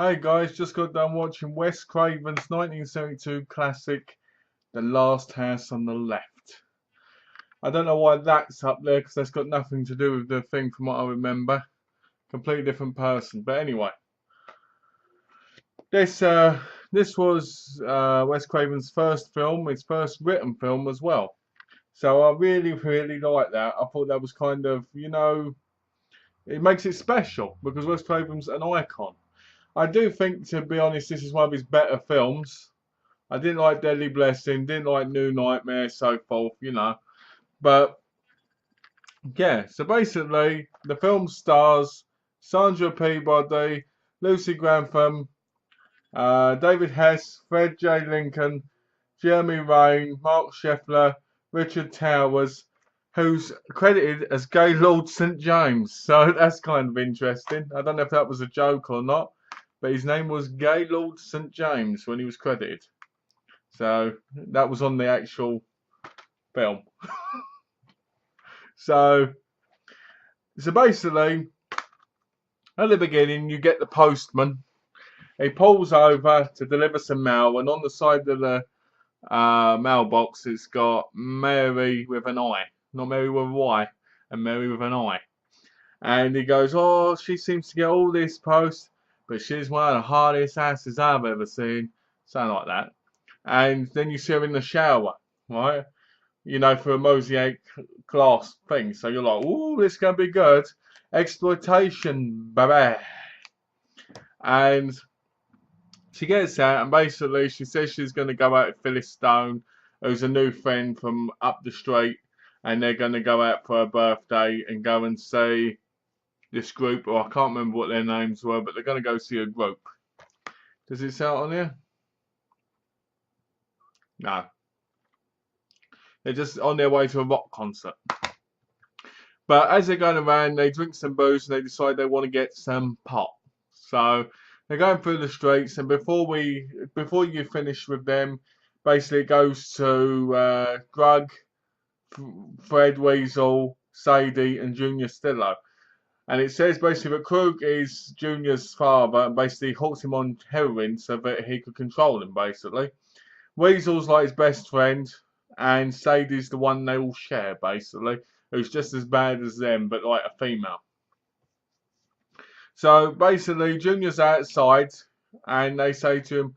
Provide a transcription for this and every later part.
Hey guys, just got done watching Wes Craven's 1972 classic, The Last House on the Left. I don't know why that's up there because that's got nothing to do with the thing from what I remember. Completely different person. But anyway, this uh, this was Wes Craven's first film, his first written film as well. So I really like that. I thought that was kind of, it makes it special because Wes Craven's an icon. I do think, to be honest, this is one of his better films. I didn't like Deadly Blessing, didn't like New Nightmare, so forth. But yeah, so basically, the film stars Sandra Peabody, Lucy Grantham, David Hess, Fred J. Lincoln, Jeremy Rain, Mark Scheffler, Richard Towers, who's credited as Gaylord St. James. So that's kind of interesting. I don't know if that was a joke or not, but his name was Gaylord St. James when he was credited. So that was on the actual film. So basically, at the beginning, you get the postman. He pulls over to deliver some mail, and on the side of the mailbox, it's got Mary with an I, not Mary with a Y, and Mary with an I. And he goes, "Oh, she seems to get all this post, but she's one of the hardest asses I've ever seen." Something like that. And then you see her in the shower, right? For a mosaic glass thing. So you're like, "Ooh, this is gonna be good." Exploitation, baby. And she gets out, and basically she says she's going to go out with Phyllis Stone, who's a new friend from up the street, and they're going to go out for her birthday and go and see this group, or I can't remember what their names were, but they're going to go see a group. Does it say it on here? No. They're just on their way to a rock concert. But as they're going around, they drink some booze and they decide they want to get some pot. So they're going through the streets, and before you finish with them, basically it goes to Grug, Fred Weasel, Sadie, and Junior Stillo. And it says basically that Krug is Junior's father and basically hooks him on heroin so that he could control him, basically. Weasel's like his best friend, and Sadie's the one they all share, basically, who's just as bad as them, but like a female. So basically, Junior's outside, and they say to him,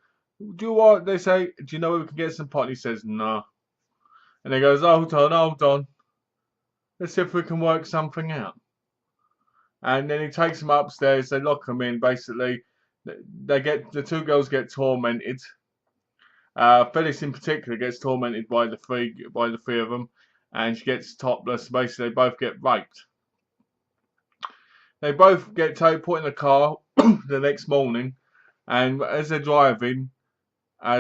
"Do you want?" They say, "Do you know where we can get some pot?" And he says, "No." And he goes, hold on. Let's see if we can work something out." And then he takes them upstairs. They lock them in. Basically, the two girls get tormented. Phyllis in particular gets tormented by the three of them, and she gets topless. Basically, they both get raped. They both get put in a car the next morning, and as they're driving,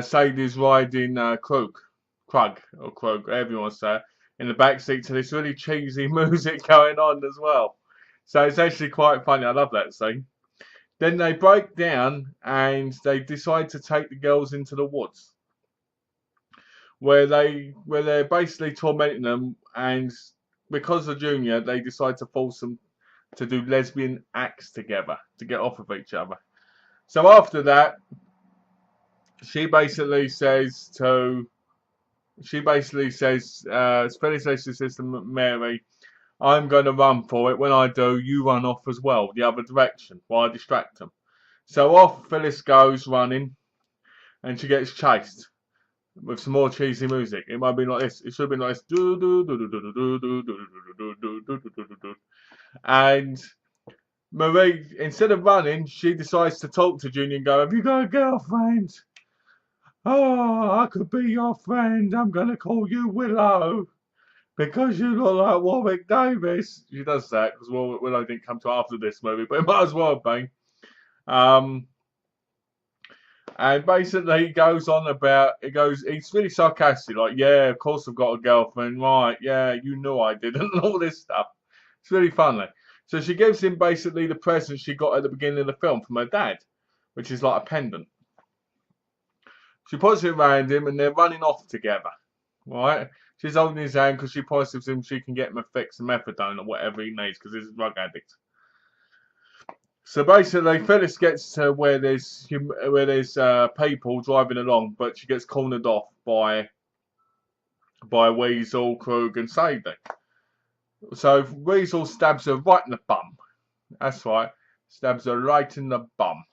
Sadie's riding Krug, whatever you want to say, in the back seat to this really cheesy music going on as well. So it's actually quite funny. I love that scene. Then they break down and they decide to take the girls into the woods, where they're basically tormenting them, and because of Junior, they decide to force them to do lesbian acts together to get off of each other. So after that, she basically says, Phyllis says to Mary, "I'm going to run for it. When I do, you run off as well, the other direction, while I distract them." So off Phyllis goes running, and she gets chased with some more cheesy music. It might have been like this. It should have been like this. And Marie, instead of running, she decides to talk to Junior and go, "Have you got a girlfriend? Oh, I could be your friend. I'm going to call you Willow because you look like Warwick Davis." She does that because Willow didn't come to after this movie, but it might as well have been. And basically he goes on about, he's really sarcastic, like, "Yeah, of course I've got a girlfriend, right, yeah, you know I didn't," and all this stuff. It's really funny. So she gives him basically the present she got at the beginning of the film from her dad, which is like a pendant. She puts it around him and they're running off together, right? She's holding his hand because she promises him she can get him a fix of methadone or whatever he needs because he's a drug addict. So basically, Phyllis gets to where there's people driving along, but she gets cornered off by Weasel, Krug, and Sadie. So Weasel stabs her right in the bum. That's right, stabs her right in the bum.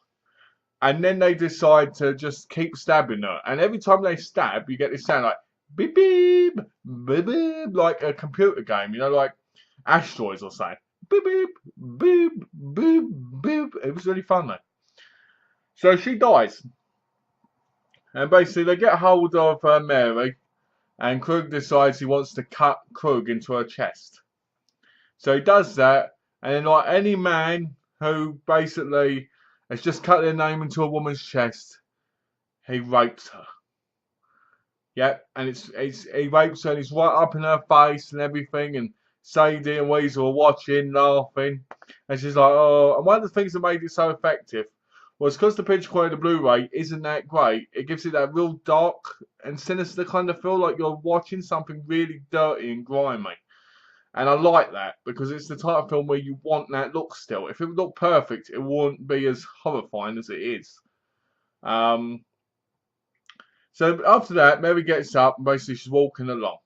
And then they decide to just keep stabbing her. And every time they stab, you get this sound like beep beep beep beep, like a computer game, like asteroids or something. Beep beep beep beep beep. It was really fun though. So she dies, and basically they get hold of Mary, and Krug decides he wants to cut Krug into her chest. So he does that, and then like any man who basically has just cut their name into a woman's chest, he rapes her. Yep, and he rapes her, and he's right up in her face and everything, and Sadie and Weasel are watching, laughing, and she's like, oh. And one of the things that made it so effective was because the picture quality of the Blu-ray isn't that great. It gives it that real dark and sinister kind of feel, like you're watching something really dirty and grimy. And I like that because it's the type of film where you want that look still. If it looked perfect, it wouldn't be as horrifying as it is. So after that, Mary gets up and basically she's walking along.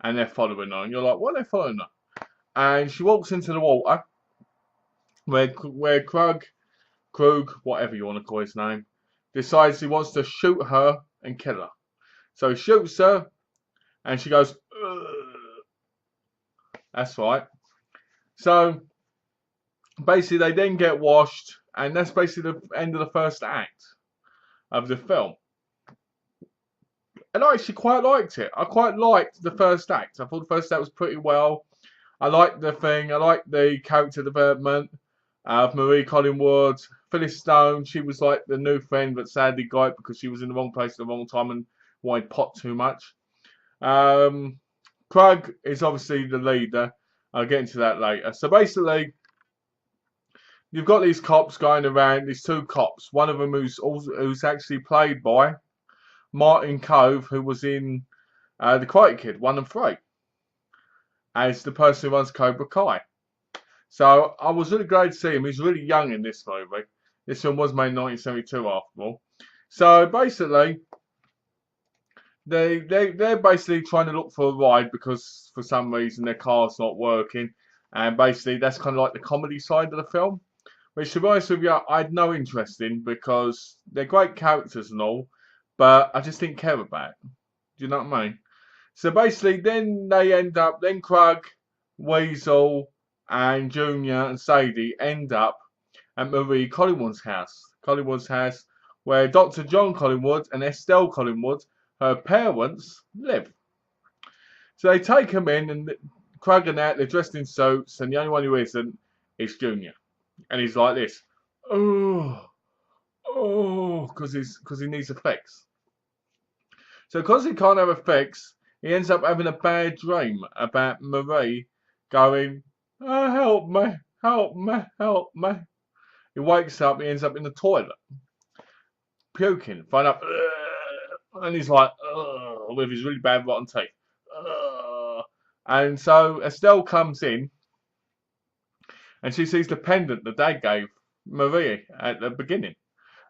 And they're following her. And you're like, what are they following her? And she walks into the water where Krug, whatever you want to call his name, decides he wants to shoot her and kill her. So he shoots her and she goes, ugh. That's right. So basically they then get washed, and that's basically the end of the first act of the film. And I actually quite liked it. I quite liked the first act. I thought the first act was pretty well. I liked the thing. I liked the character development of Marie Collingwood. Phyllis Stone, she was like the new friend, but sadly got because she was in the wrong place at the wrong time and wanted pot too much. Krug is obviously the leader. I'll get into that later. So basically, you've got these cops going around. These two cops. One of them who's actually played by Martin Cove, who was in The Karate Kid 1 and 3, as the person who runs Cobra Kai. So I was really glad to see him. He's really young in this movie. This film was made in 1972 after all. So basically, they're basically trying to look for a ride because for some reason their car's not working. And basically that's kind of like the comedy side of the film. Which, to be honest with you, I had no interest in because they're great characters and all. But I just didn't care about it. Do you know what I mean? So basically, then they end up, then Krug, Weasel, and Junior and Sadie end up at Marie Collingwood's house. Where Dr. John Collingwood and Estelle Collingwood, her parents, live. So they take them in, and Krug and that, they're dressed in suits, and the only one who isn't is Junior. And he's like this, oh, because he needs effects. So because he can't have effects, he ends up having a bad dream about Marie going, oh, help me, help me, help me. He wakes up, he ends up in the toilet, puking, find up, and he's like, with his really bad rotten teeth. And so Estelle comes in, and she sees the pendant that they gave Marie at the beginning.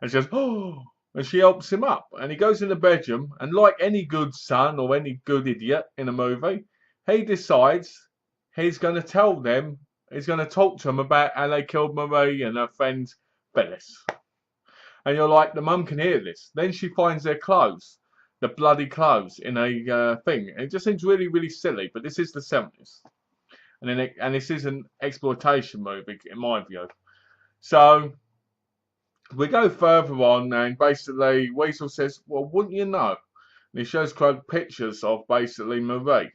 And she goes, oh, and she helps him up. And he goes in the bedroom, and like any good son or any good idiot in a movie, he decides he's going to tell them, he's going to talk to them about how they killed Marie and her friend Phyllis. And you're like, the mum can hear this. Then she finds their clothes, the bloody clothes, in a thing. It just seems really, really silly, but this is the 70s. And this is an exploitation movie, in my view. So we go further on, and basically Weasel says, well, wouldn't you know? And he shows Krug pictures of basically Marie.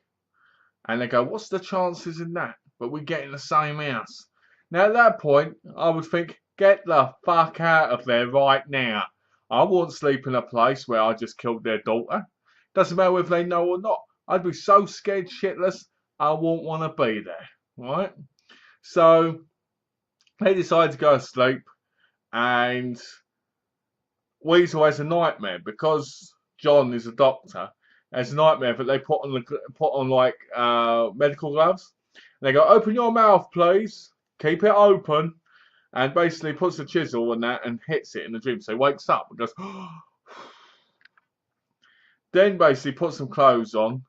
And they go, what's the chances in that? But we get in the same house. Now at that point, I would think, get the fuck out of there right now. I won't sleep in a place where I just killed their daughter. Doesn't matter if they know or not. I'd be so scared shitless, I won't want to be there. Right? So they decide to go to sleep. And Weasel has a nightmare because John is a doctor. Has a nightmare that they put on like medical gloves. And they go, open your mouth, please. Keep it open. and basically puts the chisel and that and hits it in the dream. So he wakes up and goes, then basically puts some clothes on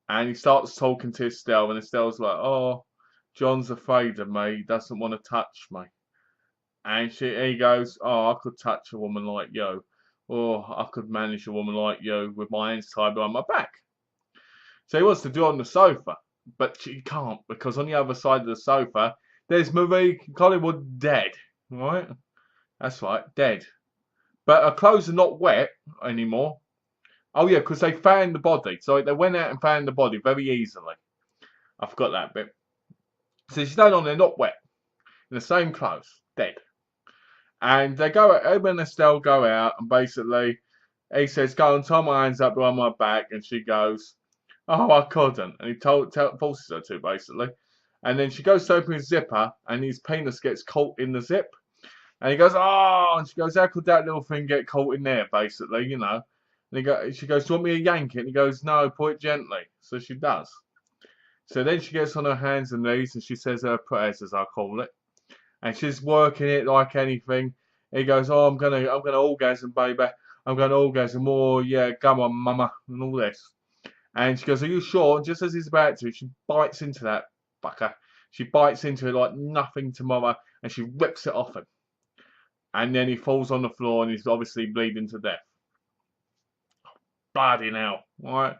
and he starts talking to Estelle, and Estelle's like, oh, John's afraid of me, he doesn't want to touch me. And he goes, oh, I could touch a woman like you, or I could manage a woman like you with my hands tied behind my back. So he wants to do it on the sofa, but she can't, because on the other side of the sofa, there's Marie Collingwood dead, right? That's right, dead. But her clothes are not wet anymore. Oh yeah, because they found the body. So they went out and found the body very easily. I forgot that bit. So she's not on there, not wet, in the same clothes, dead. And they go out, Owen and Estelle go out, and basically he says, go and tie my hands up behind my back, and she goes, oh, I couldn't. And he forces her to, basically. And then she goes to open his zipper, and his penis gets caught in the zip. And he goes, oh, and she goes, how could that little thing get caught in there, basically, you know. And she goes, do you want me to yank it? And he goes, no, put it gently. So she does. So then she gets on her hands and knees, and she says her prayers, as I call it. And she's working it like anything. He goes, oh, I'm gonna orgasm, baby. I'm gonna orgasm. Oh, yeah, come on, mama, and all this. And she goes, are you sure? And just as he's about to, she bites into that fucker. She bites into it like nothing tomorrow, and she rips it off him. And then he falls on the floor, and he's obviously bleeding to death. Bloody hell, right?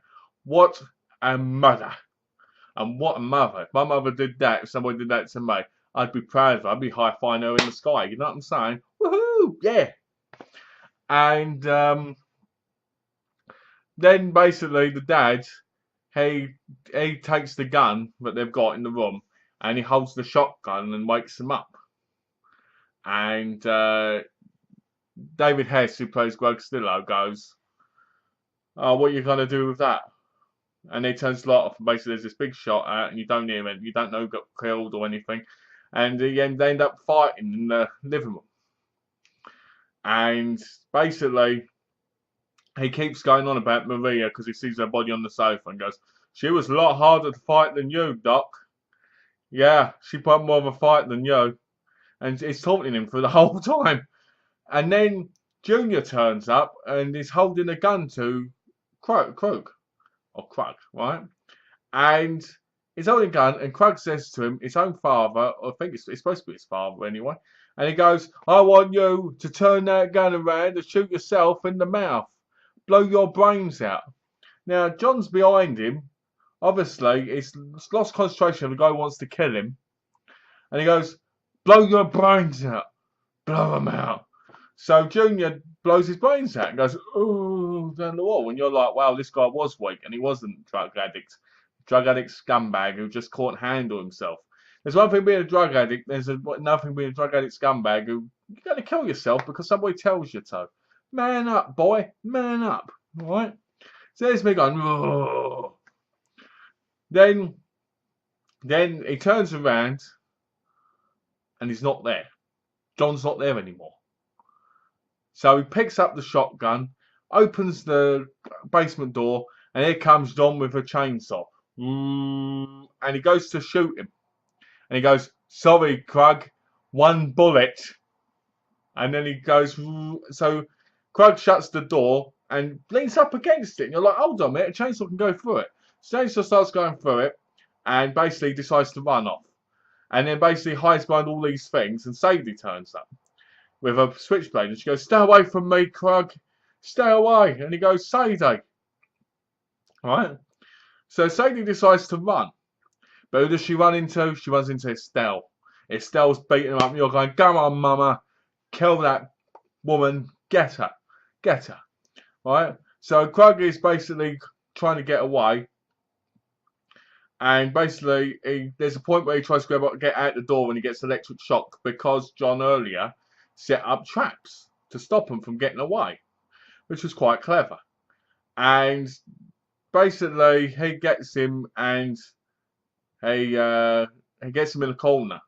What a mother. And what a mother. If my mother did that, if somebody did that to me, I'd be proud of her. I'd be high-fiving her in the sky. You know what I'm saying? Woohoo! Yeah. And then basically the dad, he takes the gun that they've got in the room and he holds the shotgun and wakes them up. And David Hess, who plays Greg Stillo, goes, oh, what are you going to do with that? And he turns the light off, and basically there's this big shot out, and you don't hear it, you don't know who got killed or anything. And they end up fighting in the living room. And basically, he keeps going on about Maria because he sees her body on the sofa and goes, she was a lot harder to fight than you, Doc. Yeah, she put up more of a fight than you. And he's taunting him for the whole time. And then Junior turns up and is holding a gun to Krug, right? And he's holding a gun, and Krug says to him, his own father, or I think it's supposed to be his father anyway, and he goes, I want you to turn that gun around and shoot yourself in the mouth. Blow your brains out. Now, John's behind him. Obviously, it's lost concentration of the guy who wants to kill him. And he goes, blow your brains out. Blow them out. So Junior blows his brains out and goes, ooh, down the wall. And you're like, wow, this guy was weak. And he wasn't a drug addict. Drug addict scumbag who just can't handle himself. There's one thing being a drug addict. There's another thing being a drug addict scumbag who you're going to kill yourself because somebody tells you to. Man up, boy. Man up. All right? So there's me going, oh. Then he turns around and he's not there. John's not there anymore. So he picks up the shotgun, opens the basement door, and here comes John with a chainsaw. And he goes to shoot him. And he goes, sorry, Krug, one bullet. And then he goes, so Krug shuts the door and leans up against it. And you're like, hold on a minute, a chainsaw can go through it. So chainsaw starts going through it and basically decides to run off. And then basically hides behind all these things, and Sadie turns up with a switchblade, and she goes, stay away from me, Krug, stay away. And he goes, Sadie. Right? So Sadie decides to run. But who does she run into? She runs into Estelle. Estelle's beating him up, and you're going, come on, mama, kill that woman, get her. Get her. Right? So Krug is basically trying to get away. And basically, there's a point where he tries to get out the door and he gets electric shock because John earlier set up traps to stop him from getting away, which was quite clever. And basically, he gets him and he gets him in a corner.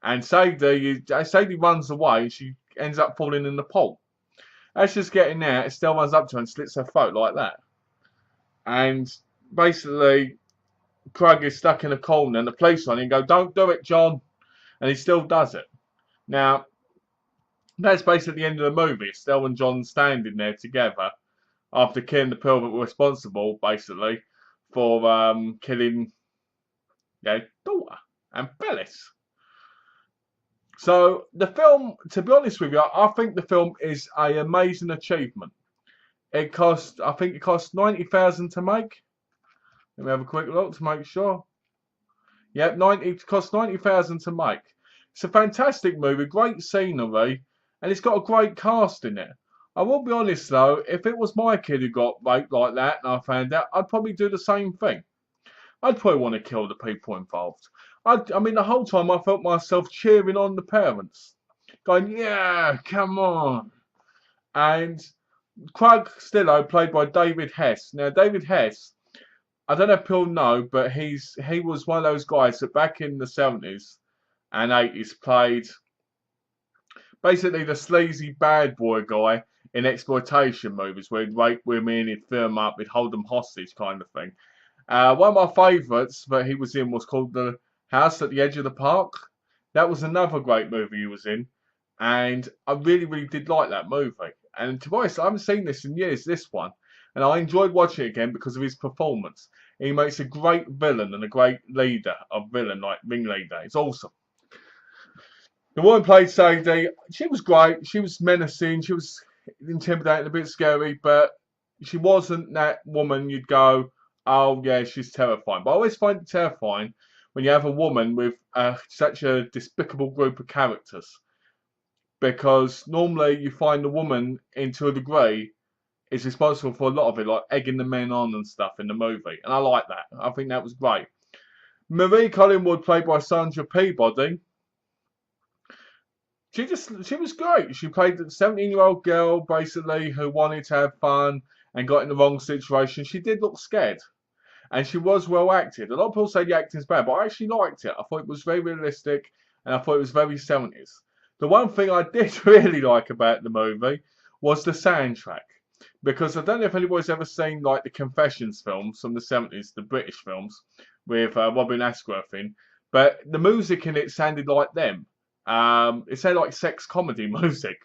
And Sadie runs away and she ends up falling in the pool. As she's getting out, Estelle runs up to her and slits her throat like that. And basically, Krug is stuck in a corner and the police on him and go, don't do it, John. And he still does it. Now, that's basically the end of the movie. Estelle and John standing there together after killing the people that were responsible, basically, for killing their daughter and Phyllis. So the film, to be honest with you, I think the film is an amazing achievement. I think it cost 90,000 to make. Let me have a quick look to make sure. Yep, it cost 90,000 to make. It's a fantastic movie, great scenery, and it's got a great cast in it. I will be honest though, if it was my kid who got raped like that and I found out, I'd probably do the same thing. I'd probably want to kill the people involved. I mean, the whole time I felt myself cheering on the parents, going, "Yeah, come on!" And Craig Stillo, played by David Hess. Now, David Hess, I don't know if people know, but he was one of those guys that back in the 70's and 80's played basically the sleazy bad boy guy in exploitation movies where he'd rape women, he'd firm them up, he'd hold them hostage kind of thing. One of my favourites that he was in was called The House at the Edge of the Park. That was another great movie he was in, and I really, really did like that movie. And to be honest, I haven't seen this in years, this one, and I enjoyed watching it again because of his performance. He makes a great villain and a great leader of villain, like ringleader. It's awesome. The woman played Sadie. She was great. She was menacing. She was intimidating, a bit scary, but she wasn't that woman you'd go, "Oh yeah, she's terrifying." But I always find it terrifying when you have a woman with such a despicable group of characters, because normally you find the woman, to a degree, is responsible for a lot of it, like egging the men on and stuff in the movie, and I like that. I think that was great. Marie Collingwood, played by Sandra Peabody. She was great. She played the 17-year-old girl basically who wanted to have fun and got in the wrong situation. She did look scared. And she was well acted. A lot of people say the acting's bad, but I actually liked it. I thought it was very realistic and I thought it was very 70's. The one thing I did really like about the movie was the soundtrack. Because I don't know if anybody's ever seen like the Confessions films from the 70's, the British films, with Robin Ashworth in. But the music in it sounded like them. It sounded like sex comedy music.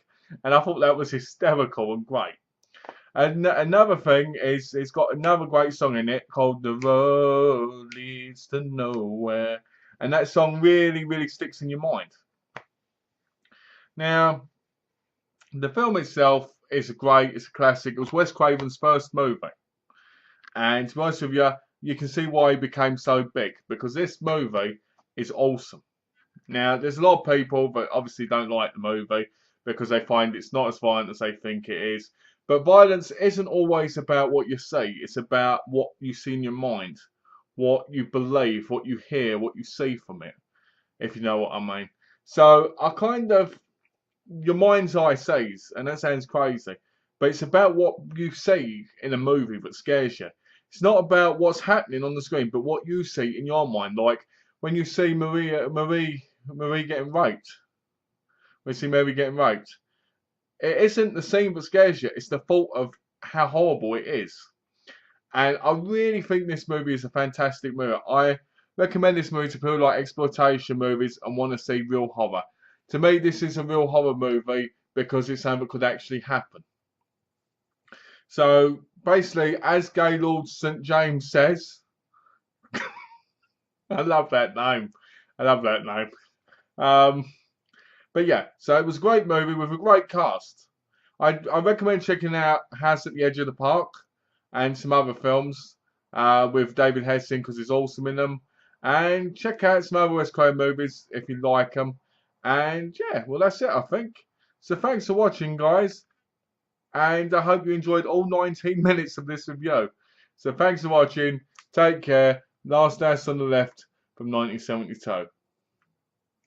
And I thought that was hysterical and great. And another thing is, it's got another great song in it called "The Road Leads to Nowhere," and that song really, really sticks in your mind. Now, the film itself is it's a classic. It was Wes Craven's first movie, and to be honest with you, you can see why he became so big, because this movie is awesome. Now, there's a lot of people that obviously don't like the movie because they find it's not as violent as they think it is. But violence isn't always about what you see. It's about what you see in your mind, what you believe, what you hear, what you see from it, if you know what I mean. So your mind's eye sees, and that sounds crazy, but it's about what you see in a movie that scares you. It's not about what's happening on the screen, but what you see in your mind. Like when you see Marie getting raped. When you see Mary getting raped. It isn't the scene that scares you, it's the thought of how horrible it is. And I really think this movie is a fantastic movie. I recommend this movie to people like exploitation movies and want to see real horror. To me, this is a real horror movie because it's something that could actually happen. So, basically, as Gaylord St. James says, I love that name. I love that name. But yeah, so it was a great movie with a great cast. I recommend checking out House at the Edge of the Park and some other films with David Hess because he's awesome in them. And check out some other West Coast movies if you like them. And yeah, well that's it I think. So thanks for watching guys. And I hope you enjoyed all 19 minutes of this review. So thanks for watching. Take care. Last Dance on the Left from 1972.